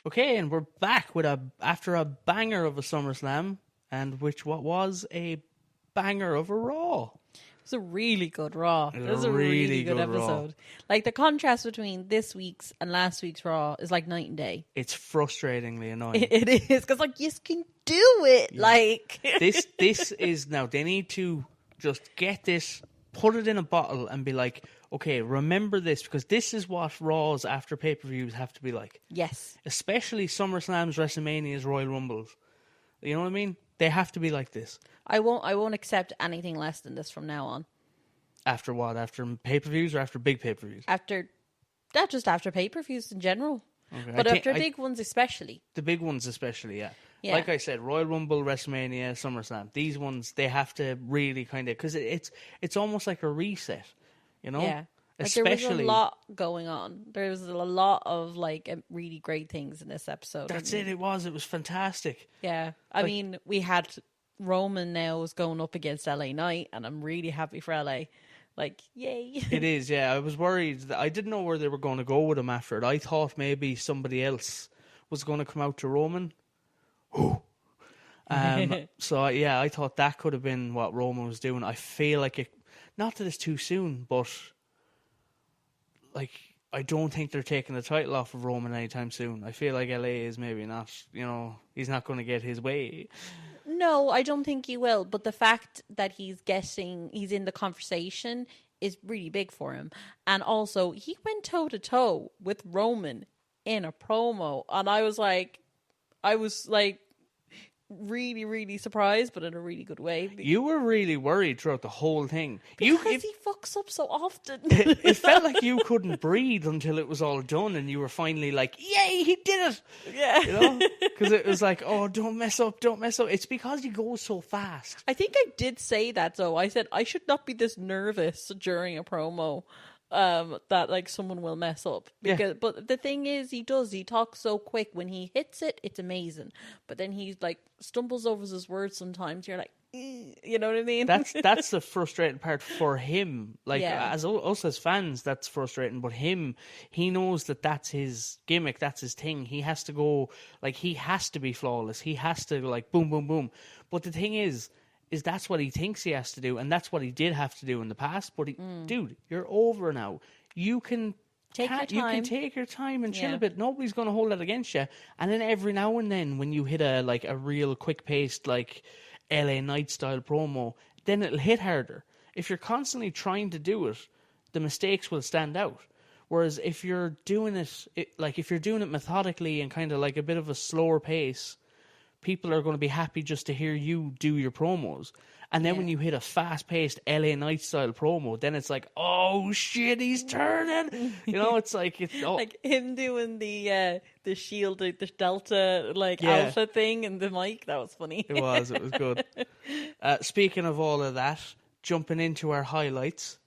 Okay, and we're back with after a banger of a SummerSlam, and what was a banger of a Raw. It was a really good Raw. It It was a really good episode. Raw. Like, the contrast between this week's and last week's Raw is like night and day. It's frustratingly annoying. It is, because like, you can do it. Yeah. Like this is now, they need to just get this, put it in a bottle and be like, okay, remember this, because this is what Raws after pay-per-views have to be like. Yes. Especially SummerSlams, WrestleManias, Royal Rumbles. You know what I mean? They have to be like this. I won't accept anything less than this from now on. After what? After pay-per-views or after big pay-per-views? Not just after pay-per-views in general. Okay. But after big ones especially. The big ones especially, yeah. Like I said, Royal Rumble, WrestleMania, SummerSlam. These ones, they have to really kind of... Because it's almost like a reset, you know? Yeah. Like, especially, there was a lot going on. There was a lot of like really great things in this episode. That's it. It was fantastic. Yeah. I mean, we had Roman now is going up against LA Knight, and I'm really happy for LA. Like, yay. It is, yeah. I was worried that I didn't know where they were going to go with him after it. I thought maybe somebody else was going to come out to Roman. So yeah, I thought that could have been what Roman was doing. I feel like it, not that it's too soon, but like, I don't think they're taking the title off of Roman anytime soon. I feel like LA is maybe not, he's not going to get his way. No, I don't think he will. But the fact that he's in the conversation is really big for him. And also, he went toe to toe with Roman in a promo. And I was like, really, really surprised, but in a really good way. You were really worried throughout the whole thing. Because he fucks up so often. It felt like you couldn't breathe until it was all done, and you were finally like, yay, he did it! Yeah. Because it was like, oh, don't mess up. It's because he goes so fast. I think I did say that, though. I said, I should not be this nervous during a promo. That like someone will mess up, but the thing is, he talks so quick. When he hits it, it's amazing, but then he like stumbles over his words sometimes. You're like, you know what I mean? That's the frustrating part for him. Like, as us as fans, that's frustrating, but he knows that that's his gimmick, that's his thing. He has to go, like, he has to be flawless, he has to like boom boom boom. But the thing is that's what he thinks he has to do, and that's what he did have to do in the past. But dude, you're over now. You can take your time and chill a bit. Nobody's going to hold that against you. And then every now and then, when you hit a real quick paced like LA Knight style promo, then it'll hit harder. If you're constantly trying to do it, the mistakes will stand out. Whereas if you're doing it methodically and kind of like a bit of a slower pace, people are going to be happy just to hear you do your promos. And then when you hit a fast-paced LA Knight style promo, then it's like, oh shit, he's turning. It's like like him doing the shield, the Delta alpha thing and the mic. That was funny. It was good. Speaking of all of that, jumping into our highlights.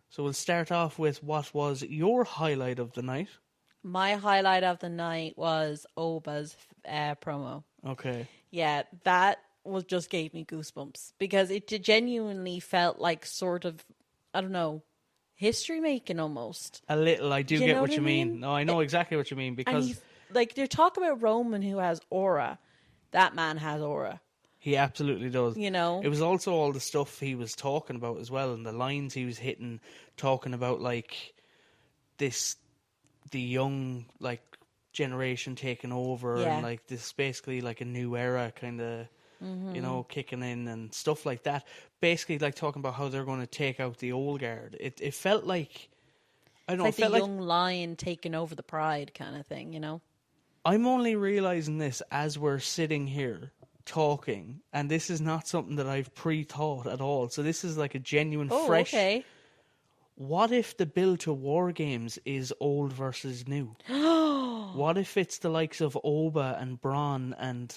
So we'll start off with what was your highlight of the night. My highlight of the night was Oba's promo. Okay. Yeah, that just gave me goosebumps, because it genuinely felt like sort of, I don't know, history making almost. A little, I do get what you mean. No, I know exactly what you mean, because like, they're talking about Roman who has aura. That man has aura. He absolutely does. It was also all the stuff he was talking about as well, and the lines he was hitting, talking about like the young like generation taking over, and like this basically like a new era kind of kicking in and stuff like that. Basically like talking about how they're going to take out the old guard. It felt like, I don't know, it's like the young lion taking over the pride kind of thing, I'm only realizing this as we're sitting here talking, and this is not something that I've pre-thought at all. So this is like a genuine fresh. Okay. What if the build to War Games is old versus new? What if it's the likes of Oba and Braun and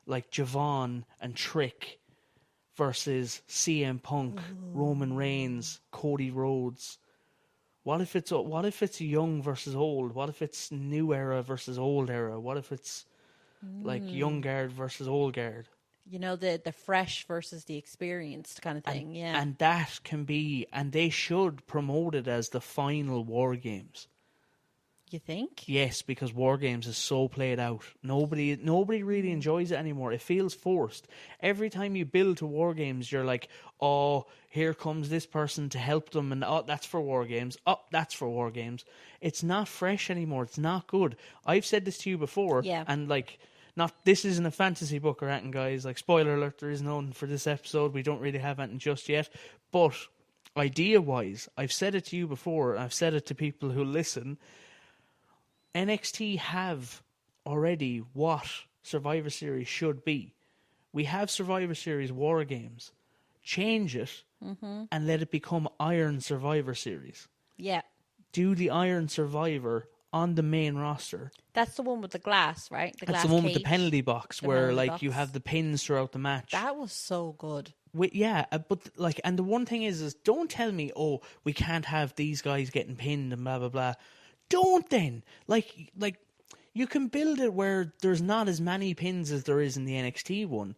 like Javon and Trick versus CM Punk, Roman Reigns, Cody Rhodes? What if it's young versus old? What if it's new era versus old era? What if it's like young guard versus old guard? The fresh versus the experienced kind of thing, And that can be, and they should promote it as the final War Games. You think? Yes, because War Games is so played out. Nobody really enjoys it anymore. It feels forced. Every time you build to War Games, you're like, oh, here comes this person to help them, and oh, that's for War Games. Oh, that's for War Games. It's not fresh anymore. It's not good. I've said this to you before, and like, this isn't a fantasy book or anything, guys. Like, spoiler alert, there is none for this episode. We don't really have anything just yet. But idea-wise, I've said it to you before, I've said it to people who listen. NXT have already what Survivor Series should be. We have Survivor Series War Games. Change it and let it become Iron Survivor Series. Yeah. Do the Iron Survivor on the main roster. That's the one with the glass, right? That's the one with the penalty box where like you have the pins throughout the match. That was so good. But like, and the one thing is don't tell me, oh, we can't have these guys getting pinned and blah blah blah. Don't then. Like you can build it where there's not as many pins as there is in the NXT one.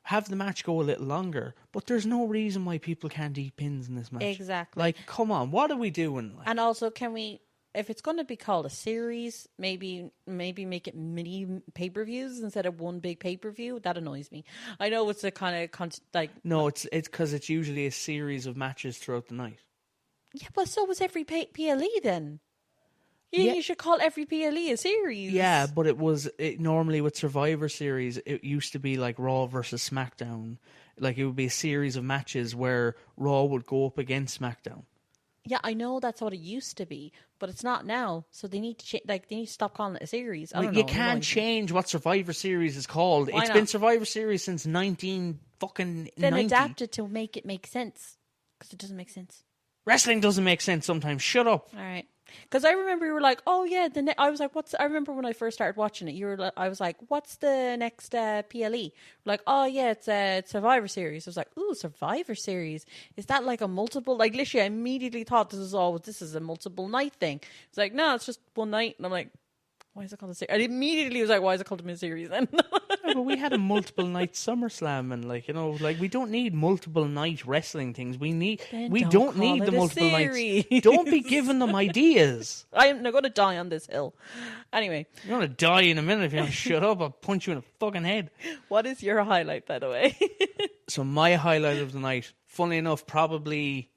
Have the match go a little longer, but there's no reason why people can't eat pins in this match. Exactly. Like, come on, what are we doing? Like, and also, can we, if it's going to be called a series, maybe make it mini pay-per-views instead of one big pay-per-view? That annoys me. I know it's a kind of like... No, it's because it's usually a series of matches throughout the night. Yeah, but so was every PLE then. You should call every PLE a series. Yeah, but normally with Survivor Series, it used to be like Raw versus SmackDown. Like, it would be a series of matches where Raw would go up against SmackDown. Yeah, I know that's what it used to be, but it's not now. So they need to they need to stop calling it a series. I don't know. You can't change what Survivor Series is called. It's been Survivor Series since 1990. Then adapt it to make it make sense, because it doesn't make sense. Wrestling doesn't make sense sometimes. Shut up. All right. Because I remember you were like, oh yeah, I was like, I remember when I first started watching it, I was like, what's the next PLE? Like, oh yeah, it's Survivor Series. I was like, ooh, Survivor Series. Is that like a multiple? Like, literally, I immediately thought this is a multiple night thing. It's like, no, it's just one night. And I'm like, why is it called a series? I immediately was like, why is it called a series then? Yeah, but we had a multiple night Summerslam, and we don't need multiple night wrestling things. We don't need the multiple nights. Don't be giving them ideas. I'm not going to die on this hill. Anyway, you're going to die in a minute if you don't shut up. I'll punch you in the fucking head. What is your highlight, by the way? So my highlight of the night, funnily enough, probably,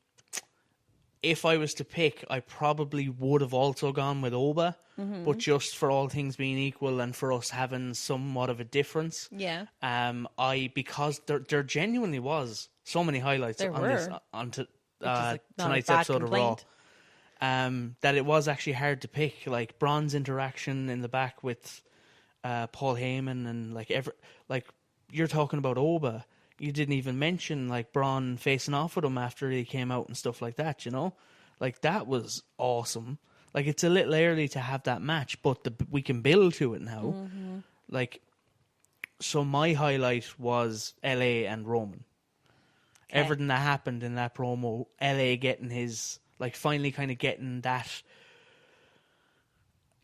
if I was to pick, I probably would have also gone with Oba, but just for all things being equal and for us having somewhat of a difference. Yeah. Because there genuinely was so many highlights tonight's episode of Raw. That it was actually hard to pick. Like Braun's interaction in the back with Paul Heyman, and you're talking about Oba. You didn't even mention like Braun facing off with him after he came out and stuff like that, you know? Like, that was awesome. Like, it's a little early to have that match, but we can build to it now. Mm-hmm. Like, so my highlight was LA and Roman. Okay. Everything that happened in that promo, LA getting his, like, finally kind of getting that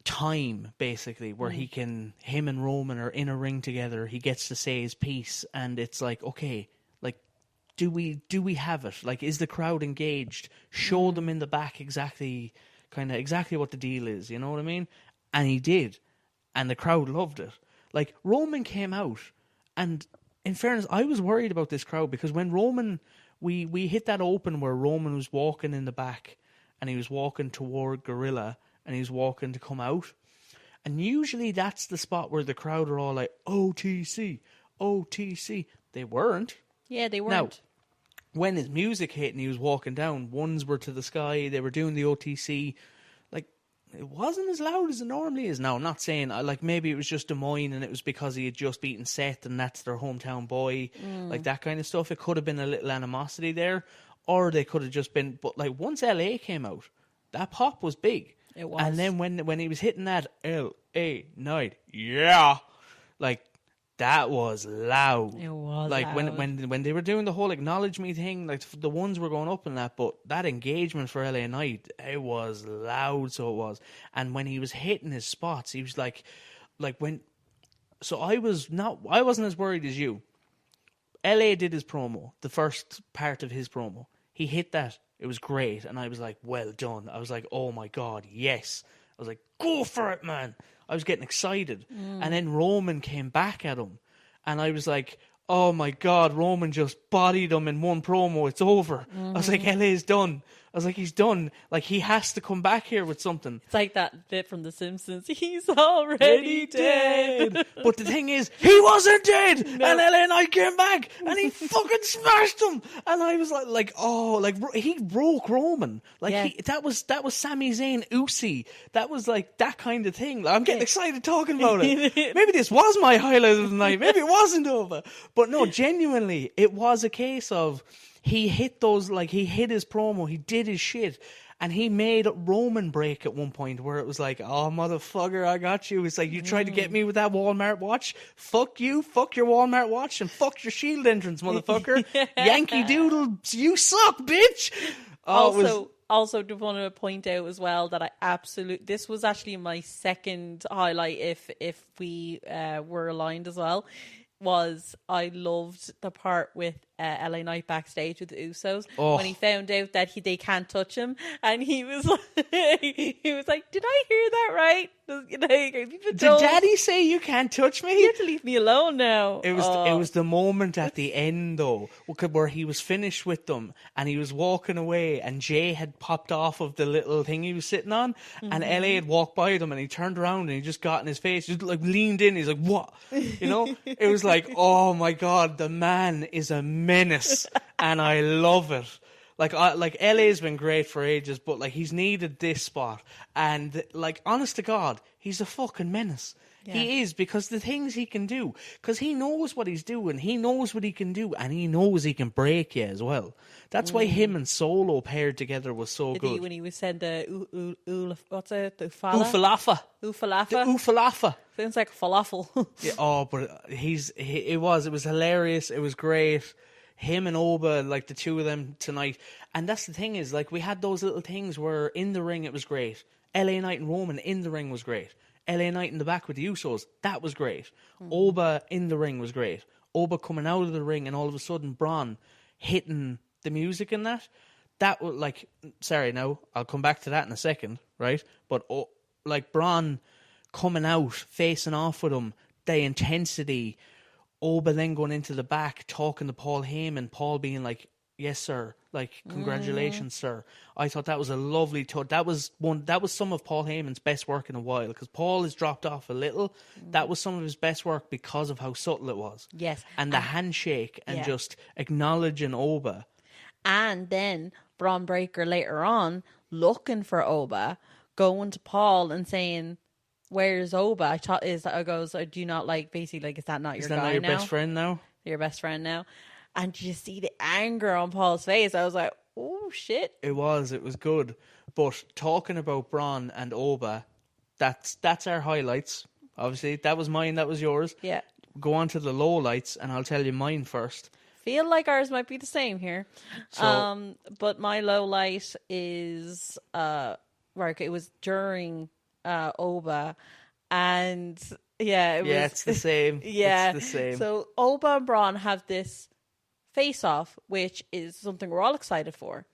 time, basically, where him and Roman are in a ring together. He gets to say his piece, and it's like, okay, like, do we have it? Like, is the crowd engaged? Show them in the back exactly what the deal is, you know what I mean? And he did, and the crowd loved it. Like, Roman came out, and in fairness, I was worried about this crowd, because when Roman, we hit that open where Roman was walking in the back, and he was walking toward Gorilla, and he was walking to come out. And usually that's the spot where the crowd are all like, OTC, OTC. They weren't. Yeah, they weren't. Now, when his music hit and he was walking down, ones were to the sky, they were doing the OTC. Like, it wasn't as loud as it normally is. Now, I'm not saying, like, maybe it was just Des Moines and it was because he had just beaten Seth and that's their hometown boy. Like, that kind of stuff. It could have been a little animosity there. Or they could have just been, but like, once LA came out, that pop was big. It was. And then when he was hitting that LA Night, yeah, like, that was loud. It was like loud. when they were doing the whole acknowledge me thing, like the ones were going up in that, but that engagement for LA Knight, it was loud. So it was. And when he was hitting his spots, he was like when. So I wasn't as worried as you. LA did his promo, the first part of his promo. He hit that. It was great, and I was like, well done. I was like, oh my God, yes. I was like, go for it, man. I was getting excited. And then Roman came back at him. And I was like, oh my God, Roman just bodied him in one promo. It's over. I was like, LA's done. I was like, he's done. Like, he has to come back here with something. It's like that bit from The Simpsons. He's already dead. But the thing is, he wasn't dead. No. And LA Knight came back and he fucking smashed him. And I was he broke Roman. Like, that was Sami Zayn Uzi. That was like that kind of thing. Like, I'm getting excited talking about it. Maybe this was my highlight of the night. Maybe it wasn't over. But no, genuinely, it was a case of he hit his promo, he did his shit, and he made Roman break at one point where it was like, oh, motherfucker, I got you. It's like, you tried to get me with that Walmart watch? Fuck you, fuck your Walmart watch, and fuck your Shield entrance, motherfucker. Yankee Doodle, you suck, bitch. Also, do want to point out as well that this was actually my second highlight if we were aligned as well. Was I loved the part with LA Knight backstage with the Usos when he found out that they can't touch him, and he was like, "Did I hear that right? Did Daddy say you can't touch me? You have to leave me alone now." It was the moment at the end though, where he was finished with them and he was walking away, and Jay had popped off of the little thing he was sitting on, and LA had walked by them, and he turned around and he just got in his face, just like leaned in. He's like, "What?" You know? It was like, oh my God, the man is a menace, and I love it. Like LA's been great for ages, but like he's needed this spot, and like honest to God, he's a fucking menace. Yeah. He is, because the things he can do, because he knows what he's doing, he knows what he can do, and he knows he can break you as well. That's why him and Solo paired together was so good. When he was said the what's it? The Ufalafa. Ufalafa. The Ufalafa. Sounds like falafel. Yeah, but it was hilarious. It was great. Him and Oba, like the two of them tonight. And that's the thing is, like, we had those little things where in the ring it was great. LA Knight and Roman in the ring was great. LA Knight in the back with the Usos, that was great. Oba in the ring was great. Oba coming out of the ring and all of a sudden Braun hitting the music in that. That was like, sorry, now I'll come back to that in a second, right? But like Braun coming out, facing off with him, the intensity. Oba then going into the back, talking to Paul Heyman, Paul being like, yes, sir, like, congratulations, sir. I thought that was a lovely touch. That was some of Paul Heyman's best work in a while, because Paul has dropped off a little. That was some of his best work because of how subtle it was. Yes. And the handshake and just acknowledging Oba. And then Braun Breaker later on, looking for Oba, going to Paul and saying, where's Oba? I goes, do you not like, basically, like, is that not your guy now? Is that not your best friend now? Your best friend now? And you see the anger on Paul's face. I was like, oh, shit. It was good. But talking about Braun and Oba, that's our highlights. Obviously, that was mine, that was yours. Yeah. Go on to the lowlights, and I'll tell you mine first. Feel like ours might be the same here. But my lowlight is, it was during Oba, and it's the same. Yeah, it's the same. So Oba and Braun have this face-off, which is something we're all excited for,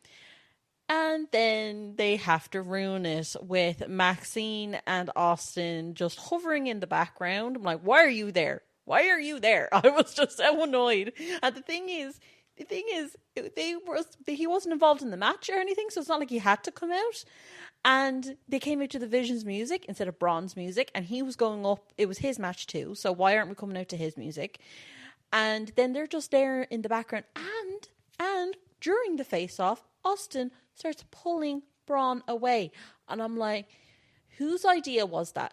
and then they have to ruin it with Maxine and Austin just hovering in the background. I'm like, why are you there? Why are you there? I was just so annoyed. And the thing is, he wasn't involved in the match or anything, so it's not like he had to come out. And they came out to the Vision's music instead of Braun's music, and he was going up. It was his match too, so why aren't we coming out to his music? And then they're just there in the background. And during the face-off, Austin starts pulling Braun away. And I'm like, whose idea was that?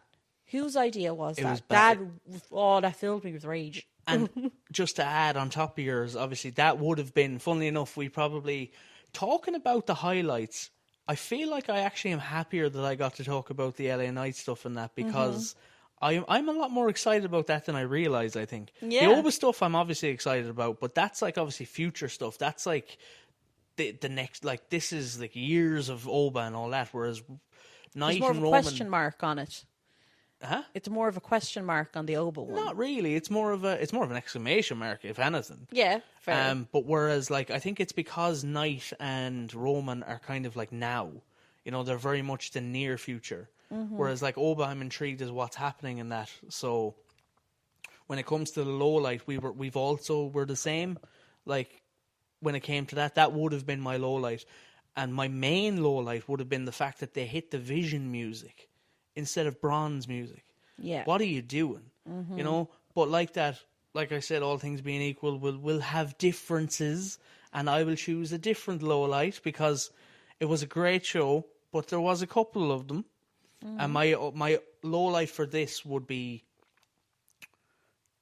Whose idea was that? That filled me with rage. And just to add on top of yours, obviously, that would have been, funnily enough, we probably, talking about the highlights, I feel like I actually am happier that I got to talk about the LA Knight stuff and that, because I'm a lot more excited about that than I realised, I think. Yeah. The Oba stuff I'm obviously excited about, but that's like obviously future stuff. That's like the next, like, this is like years of Oba and all that, whereas Knight and Roman... There's more of a question mark on it. Huh? It's more of a question mark on the Oba one. Not really. It's more of an exclamation mark, if anything. Yeah, fair. But whereas, like, I think it's because Knight and Roman are kind of like now. You know, they're very much the near future. Whereas like Oba, I'm intrigued as what's happening in that. So when it comes to the low light, we've also were the same. Like when it came to that would have been my low light. And my main low light would have been the fact that they hit the Vision music instead of Bronze music. Yeah. What are you doing? You know? But like that, like I said, all things being equal, we'll have differences, and I will choose a different low light because it was a great show, but there was a couple of them. And my low light for this would be,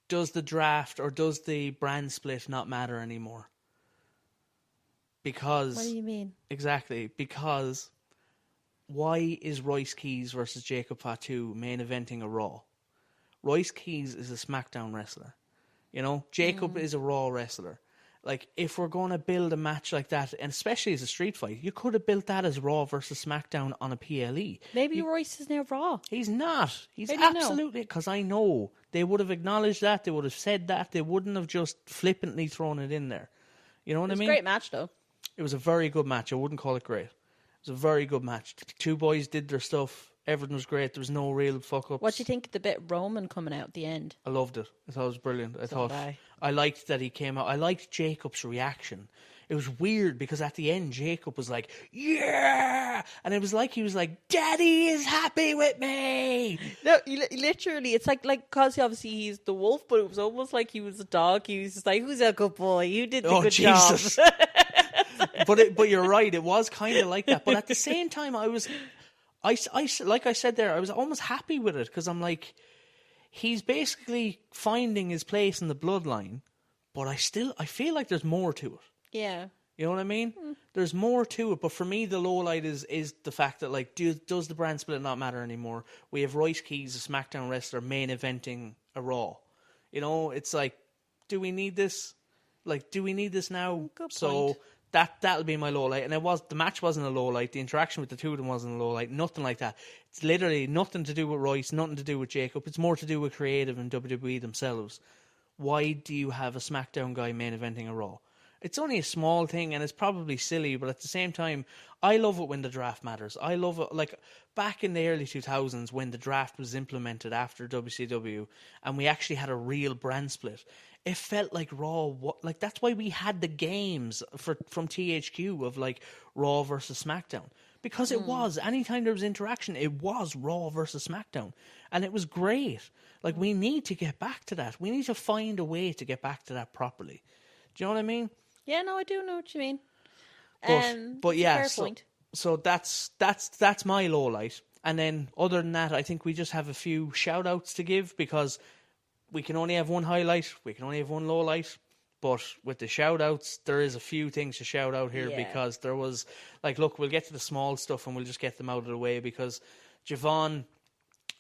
does the draft or does the brand split not matter anymore? Because... What do you mean? Exactly, because why is Royce Keys versus Jacob Fatu main eventing a Raw? Royce Keys is a SmackDown wrestler. You know, Jacob is a Raw wrestler. Like, if we're going to build a match like that, and especially as a street fight, you could have built that as Raw versus SmackDown on a PLE. Maybe Royce is now Raw. He's not. He's How do you know? absolutely... Because I know. They would have acknowledged that. They would have said that. They wouldn't have just flippantly thrown it in there. You know what I mean? It was a great match, though. It was a very good match. I wouldn't call it great. It was a very good match. The two boys did their stuff. Everything was great. There was no real fuck-ups. What do you think of the bit Roman coming out at the end? I loved it. I thought it was brilliant. did I liked that he came out. I liked Jacob's reaction. It was weird because at the end, Jacob was like, yeah! And it was like, he was like, Daddy is happy with me! No, literally, it's like, because obviously he's the wolf, but it was almost like he was a dog. He was just like, who's a good boy? You did the good Jesus. job. But you're right. It was kind of like that. But at the same time, I like I said there, I was almost happy with it because I'm like, he's basically finding his place in the bloodline, but I feel like there's more to it. Yeah. You know what I mean? There's more to it, but for me, the low light is the fact that, like, does the brand split not matter anymore? We have Royce Keys, a SmackDown wrestler, main eventing a Raw. You know, it's like, do we need this? Like, do we need this now? Good so point. that'll be my low light. And the match wasn't a low light. The interaction with the two of them wasn't a low light. Nothing like that. It's literally nothing to do with Royce, nothing to do with Jacob. It's more to do with creative and WWE themselves. Why do you have a SmackDown guy main eventing a Raw? It's only a small thing and it's probably silly, but at the same time, I love it when the draft matters. I love it, like, back in the early 2000s when the draft was implemented after WCW and we actually had a real brand split. It felt like Raw, like, that's why we had the games from THQ of, like, Raw versus SmackDown. Because it was, anytime there was interaction, it was Raw versus SmackDown. And it was great. Like, we need to get back to that. We need to find a way to get back to that properly. Do you know what I mean? Yeah, no, I do know what you mean. But yeah, fair point. so that's my low light. And then other than that, I think we just have a few shout outs to give because we can only have one highlight, we can only have one low light. But with the shout outs, there is a few things to shout out here because there was, like, look, we'll get to the small stuff and we'll just get them out of the way because Javon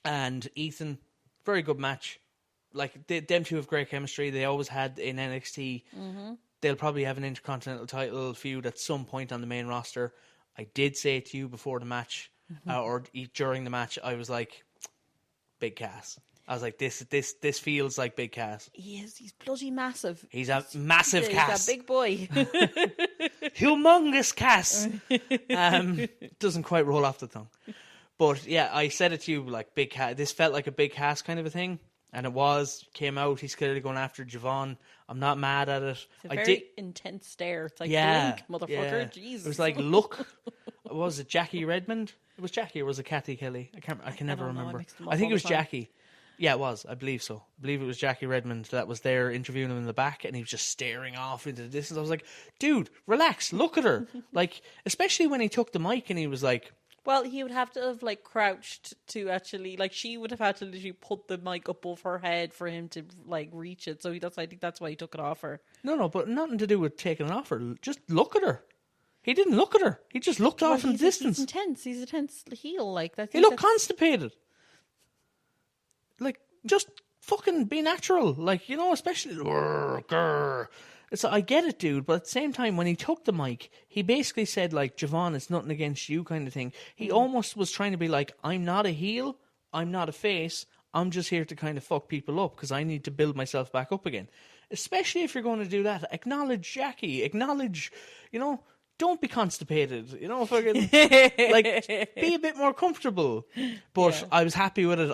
and Ethan, very good match. Like, them two have great chemistry. They always had in NXT. Mm-hmm. They'll probably have an Intercontinental title feud at some point on the main roster. I did say to you before the match, or during the match, I was like, Big Cass. I was like, this feels like Big Cass. He's bloody massive. He's a massive Cass. He's a big boy. Humongous Cass. Doesn't quite roll off the tongue. But yeah, I said it to you, like, Big Cass. This felt like a Big Cass kind of a thing. And it came out, he's clearly going after Javon. I'm not mad at it. It's a very intense stare. It's like, blink, motherfucker. Yeah. Jesus. It was like, look. Was it Jackie Redmond? It was Jackie or was it Kathy Kelly? I can never remember. I think it was Jackie. Yeah, it was. I believe so. I believe it was Jackie Redmond that was there interviewing him in the back and he was just staring off into the distance. I was like, dude, relax, look at her. Like, especially when he took the mic and he was like... Well, he would have to have, like, crouched to actually... Like, she would have had to literally put the mic above her head for him to, like, reach it. So I think that's why he took it off her. No, but nothing to do with taking it off her. Just look at her. He didn't look at her. He just looked off in the distance. He's intense. He's a tense heel. Like, he looked constipated. Like, just fucking be natural. Like, you know, especially... It's, I get it, dude, but at the same time, when he took the mic, he basically said, like, Javon, it's nothing against you kind of thing. He almost was trying to be like, I'm not a heel, I'm not a face, I'm just here to kind of fuck people up because I need to build myself back up again. Especially if you're going to do that. Acknowledge Jackie, acknowledge, you know, don't be constipated. You know, fucking like be a bit more comfortable. But I was happy with it.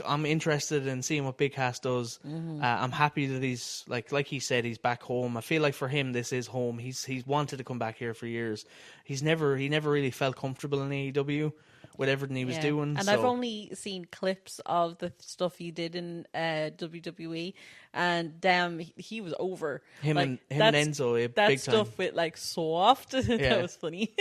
I'm interested in seeing what Big Cass does. I'm happy that he's like he said, he's back home. I feel like for him this is home. He's wanted to come back here for years. He never really felt comfortable in AEW with everything he was doing. And I've only seen clips of the stuff he did in WWE, and damn, he was over. Him and Enzo, that big stuff time. with like soft. That was funny.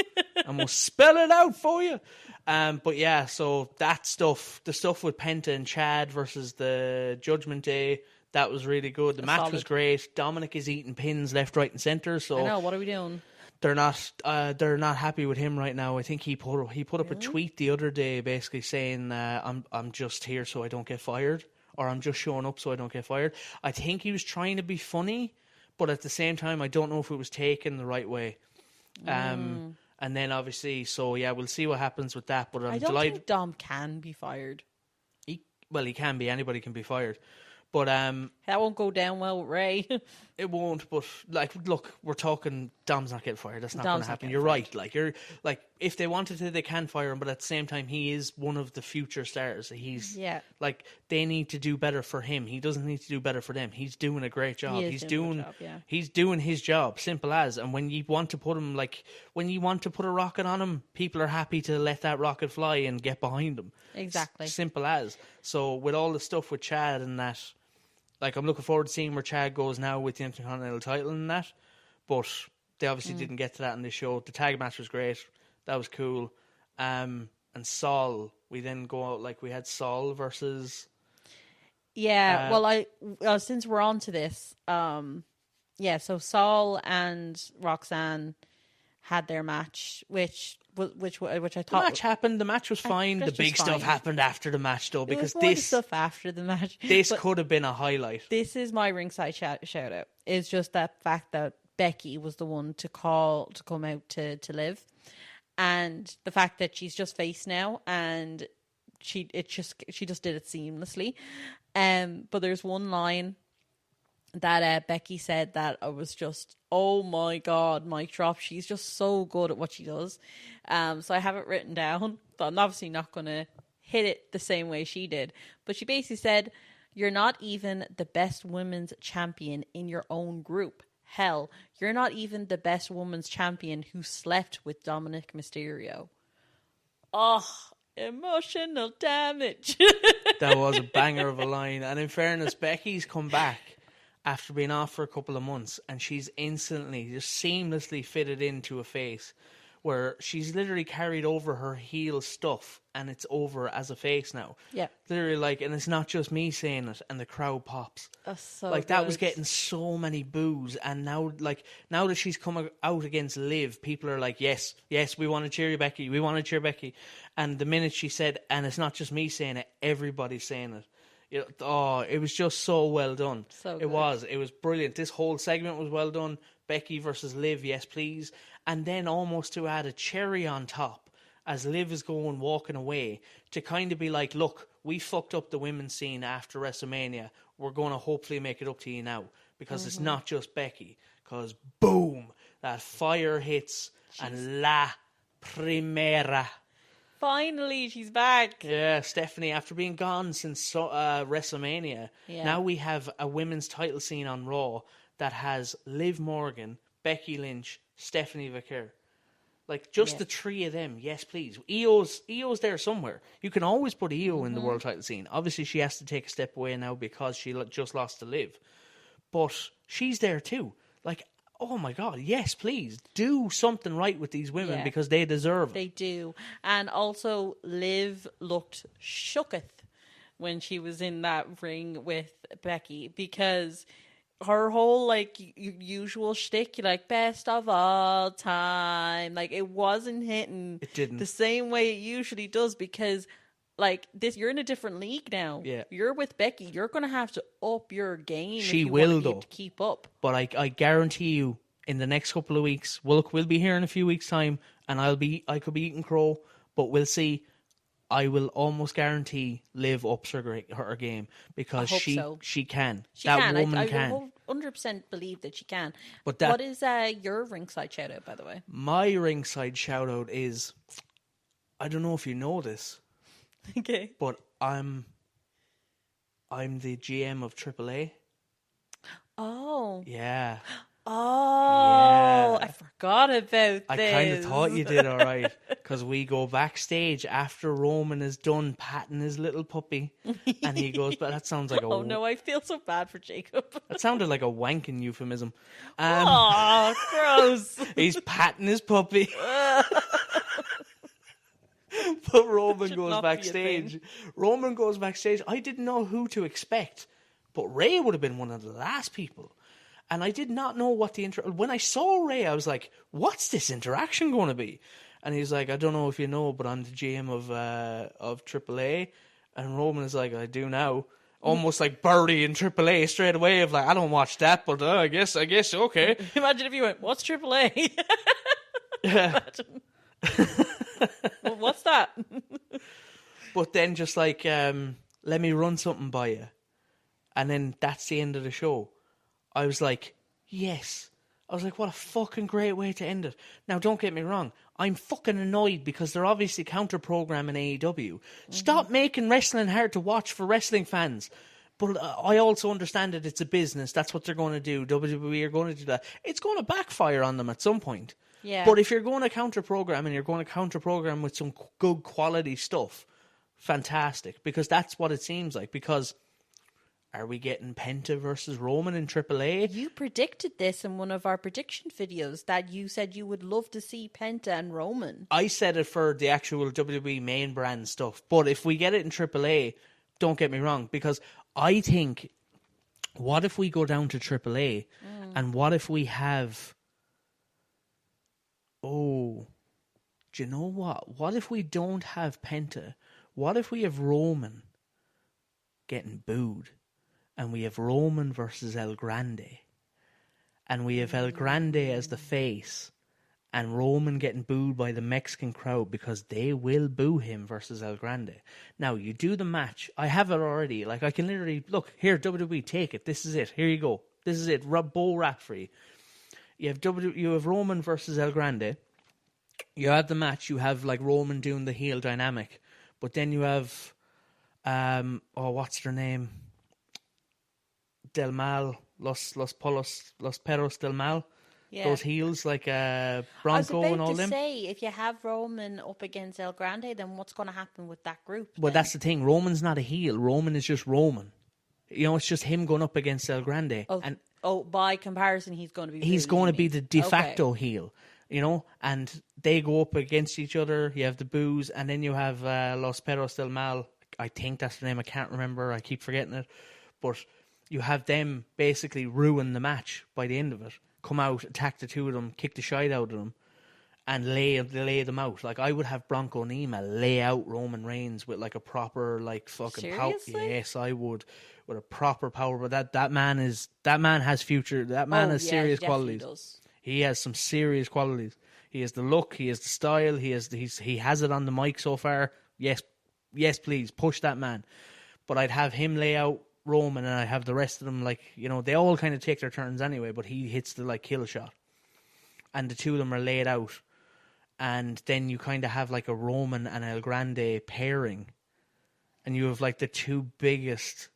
I'm gonna spell it out for you. But yeah, so that stuff, the stuff with Penta and Chad versus the Judgment Day, that was really good. The match was great. Dominic is eating pins left, right, and center. So I know, what are we doing? They're not happy with him right now. I think he put up a tweet the other day, basically saying, "I'm just here so I don't get fired," or "I'm just showing up so I don't get fired." I think he was trying to be funny, but at the same time, I don't know if it was taken the right way. And then obviously, so yeah, we'll see what happens with that. But I don't think Dom can be fired. He can be. Anybody can be fired. But that won't go down well with Ray. It won't. But look, we're talking. Dom's not getting fired. That's not going to happen. You're right. If they wanted to, they can fire him. But at the same time, he is one of the future stars. He's they need to do better for him. He doesn't need to do better for them. He's doing a great job. He's doing his job. Simple as. And when you want to put him, when you want to put a rocket on him, people are happy to let that rocket fly and get behind him. Exactly. Simple as. So with all the stuff with Chad and that. I'm looking forward to seeing where Chad goes now with the Intercontinental title and that. But they obviously didn't get to that in this show. The tag match was great. That was cool. And Saul, we then go out we had Saul versus... Yeah, since we're on to this, so Saul and Roxanne had their match, which I thought... The match happened. The match was fine. The big stuff happened after the match, though, because this stuff after the match. This could have been a highlight. This is my ringside shout out. It's just that fact that Becky was the one to come out to Liv, and the fact that she's just face now, and she just did it seamlessly. But there's one line that Becky said that I was just, oh my god, mic drop. She's just so good at what she does. So I have it written down, but I'm obviously not going to hit it the same way she did. But she basically said, "You're not even the best women's champion in your own group. Hell, you're not even the best women's champion who slept with Dominic Mysterio." Oh, emotional damage. That was a banger of a line. And in fairness, Becky's come back after being off for a couple of months, and she's instantly, just seamlessly fitted into a face where she's literally carried over her heel stuff, and it's over as a face now. Yeah. Literally, and it's not just me saying it, and the crowd pops. That's so good. That was getting so many boos, and now that she's come out against Liv, people are like, yes, we want to cheer you, Becky, we want to cheer Becky. And the minute she said, and it's not just me saying it, everybody's saying it. It was just so well done. So good. It was brilliant. This whole segment was well done. Becky versus Liv, yes please. And then almost to add a cherry on top, as Liv is walking away, to kind of be like, look, we fucked up the women's scene after WrestleMania. We're going to hopefully make it up to you now, because it's not just Becky. Because boom, that fire hits, and La Primera. Finally, she's back. Yeah, Stephanie, after being gone since WrestleMania, now we have a women's title scene on Raw that has Liv Morgan, Becky Lynch, Stephanie Vaquer. The three of them, yes please. Io's there somewhere. You can always put Io in the world title scene. Obviously, she has to take a step away now because she just lost to Liv. But she's there too. Oh my god, yes please. Do something right with these women because they deserve it. They do. And also, Liv looked shooketh when she was in that ring with Becky, because her whole usual shtick, best of all time, it wasn't hitting the same way it usually does, because you're in a different league now. Yeah. You're with Becky. You're going to have to up your game. She if you will, want though. To keep up. But I guarantee you, in the next couple of weeks, we'll be here in a few weeks' time, and I could be eating crow, but we'll see. I will almost guarantee Liv ups her game because I hope she so. can. She that can. woman I can. 100% believe that she can. But what is your ringside shout out, by the way? My ringside shout out is, I don't know if you know this, Okay, but I'm the GM of AAA. Oh. Yeah. Oh, Yeah. I forgot about this. I kind of thought you did all right, because we go backstage after Roman is done patting his little puppy, and he goes, but that sounds like a... Oh no, I feel so bad for Jacob. That sounded like a wanking euphemism. Oh, gross. He's patting his puppy. But Roman goes backstage. Roman goes backstage. I didn't know who to expect, but Ray would have been one of the last people. And I did not know what when I saw Ray, I was like, what's this interaction going to be? And he's like, I don't know if you know, but I'm the GM of AAA. And Roman is like, I do now. Almost like Birdie in AAA straight away, of like, I don't watch that, but I guess, okay. Imagine if you went, what's AAA? Yeah. Well, what's that? But then just like, let me run something by you. And then that's the end of the show. I was like, yes. I was like, what a fucking great way to end it. Now, don't get me wrong. I'm fucking annoyed because they're obviously counter-programming AEW. Mm-hmm. Stop making wrestling hard to watch for wrestling fans. But I also understand that it's a business. That's what they're going to do. WWE are going to do that. It's going to backfire on them at some point. Yeah. But if you're going to counter-program and you're going to counter-program with some good quality stuff, fantastic. Because that's what it seems like. Because... are we getting Penta versus Roman in AAA? You predicted this in one of our prediction videos, that you said you would love to see Penta and Roman. I said it for the actual WWE main brand stuff. But if we get it in AAA, don't get me wrong, because I think, what if we go down to AAA and what if we have... Oh, do you know what? What if we don't have Penta? What if we have Roman getting booed? And we have Roman versus El Grande. And we have El Grande as the face. And Roman getting booed by the Mexican crowd because they will boo him versus El Grande. Now, you do the match. I have it already. Like, I can literally... Look, here, WWE, take it. This is it. Here you go. This is it. Bow wrap for you. You have Roman versus El Grande. You have the match. You have, like, Roman doing the heel dynamic. But then you have... what's their name? Del Mal, Los Perros del Mal, those heels like Bronco and all them. I was about to say, if you have Roman up against El Grande, then what's going to happen with that group? Well, that's the thing. Roman's not a heel. Roman is just Roman. You know, it's just him going up against El Grande. By comparison, he's going to be. He's going to be the de facto heel. You know, and they go up against each other. You have the boos, and then you have Los Perros del Mal. I think that's the name. I can't remember. I keep forgetting it, but. You have them basically ruin the match by the end of it. Come out, attack the two of them, kick the shite out of them, and lay them out. Like, I would have Bronco Nima lay out Roman Reigns with like a proper like fucking power. Yes, I would, with a proper power. But that man has future. That man has serious qualities. Does. He has some serious qualities. He has the look. He has the style. He has it on the mic so far. Yes, please push that man. But I'd have him lay out Roman, and I have the rest of them, like, you know, they all kind of take their turns anyway, but he hits the like kill shot, and the two of them are laid out, and then you kind of have like a Roman and El Grande pairing, and you have like the two biggest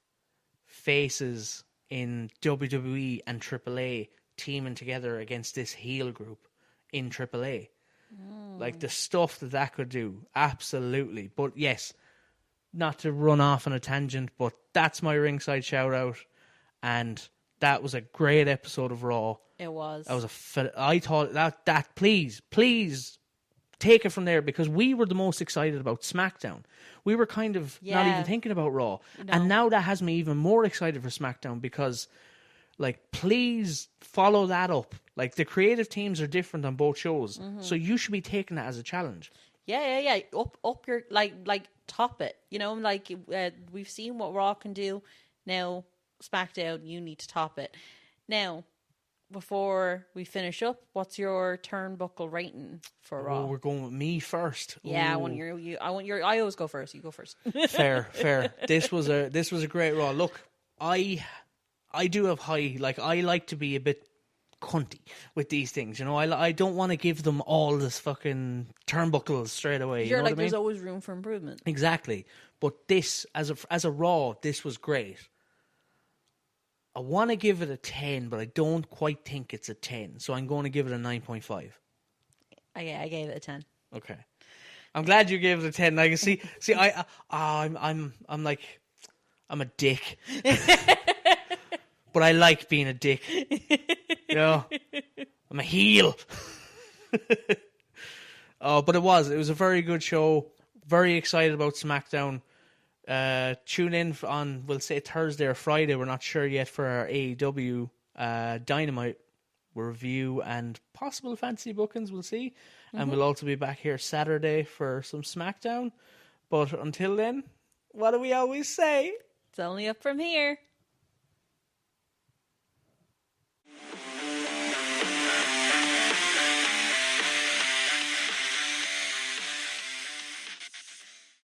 faces in WWE and AAA teaming together against this heel group in AAA. Like, the stuff that could do, absolutely. But yes, not to run off on a tangent, but that's my ringside shout out, and that was a great episode of Raw. It was. I thought that please take it from there, because we were the most excited about SmackDown. We were kind of not even thinking about Raw, and now that has me even more excited for SmackDown, because like, please follow that up. Like, the creative teams are different on both shows, so you should be taking that as a challenge. Yeah. Up your like top it. You know, like we've seen what Raw can do. Now SmackDown, you need to top it. Now, before we finish up, what's your turnbuckle rating for Raw? We're going with me first. Yeah, I always go first. You go first. Fair. This was a great Raw. Look, I do have high, like, I like to be a bit cunty with these things, you know. I don't want to give them all this fucking turnbuckles straight away. You're you know like, what I mean? there's always room for improvement. Exactly. But this, as a Raw, this was great. I want to give it a 10, but I don't quite think it's a 10. So I'm going to give it a 9.5. I gave it a 10. Okay. I'm glad you gave it a 10. I can see I'm like, I'm a dick. But I like being a dick. You know? I'm a heel. But it was a very good show. Very excited about SmackDown. Tune in on, we'll say, Thursday or Friday. We're not sure yet, for our AEW Dynamite review and possible fantasy bookings. We'll see. And we'll also be back here Saturday for some SmackDown. But until then, what do we always say? It's only up from here.